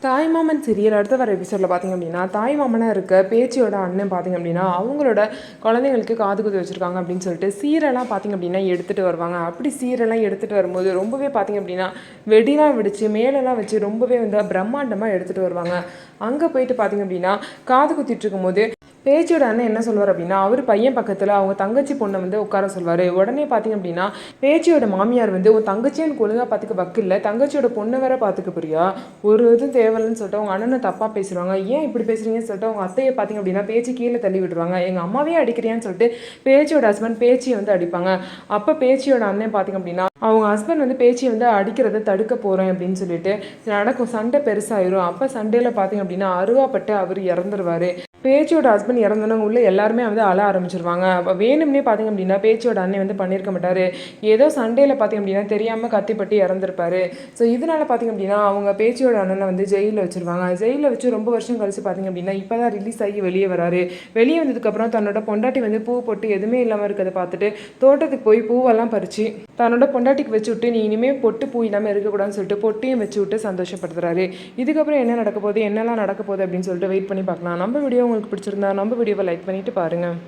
தாய்மாமன் சீரியல் அடுத்த வர எபிசோடில் பார்த்திங்க அப்படின்னா தாய்மாமனாக இருக்க பேச்சியோட அண்ணன் பார்த்திங்க அப்படின்னா அவங்களோட குழந்தைங்களுக்கு காது குத்து வச்சுருக்காங்க அப்படின்னு சொல்லிட்டு சீரெல்லாம் பார்த்திங்க அப்படின்னா எடுத்துகிட்டு வருவாங்க. அப்படி சீரெல்லாம் எடுத்துகிட்டு வரும்போது ரொம்பவே பார்த்திங்க அப்படின்னா வெடிலாம் வெடித்து மேலெல்லாம் வச்சு ரொம்பவே பிரம்மாண்டமாக எடுத்துகிட்டு வருவாங்க. அங்கே போயிட்டு பார்த்திங்க அப்படின்னா காது குத்திட்டு இருக்கும்போது பேச்சியோட அண்ணன் என்ன சொல்வார் அப்படின்னா அவர் பையன் பக்கத்தில் அவங்க தங்கச்சி பொண்ணை உட்கார சொல்வார். உடனே பார்த்திங்க அப்படின்னா பேச்சியோட மாமியார் உன் தங்கச்சியும் ஒழுங்காக பார்த்துக்க வக்கில்ல, தங்கச்சியோட பொண்ணை வேற பார்த்துக்க புரியா, ஒரு இதுவும் தேவையில்லைன்னு சொல்லிட்டு அவங்க அண்ணனை தப்பாக பேசுவாங்க. ஏன் இப்படி பேசுறீங்கன்னு சொல்லிட்டு அவங்க அத்தையை பார்த்திங்க அப்படின்னா பேச்சு கீழே தள்ளி விடுவாங்க. எங்கள் அம்மாவே அடிக்கிறியான்னு சொல்லிட்டு பேச்சியோட ஹஸ்பண்ட் பேச்சியை அடிப்பாங்க. அப்போ பேச்சியோட அண்ணன் பார்த்திங்க அப்படின்னா அவங்க ஹஸ்பண்ட் பேச்சியை அடிக்கிறத தடுக்க போகிறேன் அப்படின்னு சொல்லிட்டு நடக்கும். சண்டை பெருசாயிரும். அப்போ சண்டையில் பார்த்திங்க அப்படின்னா அருவாப்பட்டு அவர் இறந்துருவார். பேச்சியோட ஹஸ்பண்ட் இறந்தவங்க உள்ள எல்லாருமே அழ ஆரம்பிச்சிருவாங்க. அப்போ வேணும்னே பார்த்திங்க அப்படின்னா பேச்சியோட அண்ணன் பண்ணியிருக்க மாட்டார். ஏதோ சண்டையில் பார்த்திங்க அப்படின்னா தெரியாமல் கத்திப்பட்டு இறந்துருப்பாரு. ஸோ இதனால் பார்த்திங்க அப்படின்னா அவங்க பேச்சியோட அண்ணனை ஜெயிலில் வச்சுருவாங்க. ஜெயிலில் வச்சு ரொம்ப வருஷம் கழிச்சு பார்த்திங்க அப்படின்னா இப்போ தான் ரிலீஸ் ஆகி வெளியே வராரு. வெளியே வந்ததுக்கப்புறம் தன்னோட பொண்டாட்டி பூ போட்டு எதுவுமே இல்லாமல் இருக்கிறத பார்த்துட்டு தோட்டத்துக்கு போய் பூவெல்லாம் பறித்து தன்னோட பொண்டாட்டிக்கு வச்சு விட்டு நீ இனிமேல் பொட்டு பூ இல்லாமல் இருக்கக்கூடாதுன்னு சொல்லிட்டு பொட்டையும் வச்சு விட்டு சந்தோஷப்படுத்துறாரு. இதுக்கப்புறம் என்ன நடக்க போகுது, என்னெல்லாம் நடக்க போகுது அப்படின்னு சொல்லிட்டு வெயிட் பண்ணி பார்க்கலாம். நம்ம வீடியோ உங்களுக்கு பிடிச்சிருந்தா நம்ம வீடியோவை லைக் பண்ணிவிட்டு பாருங்கள்.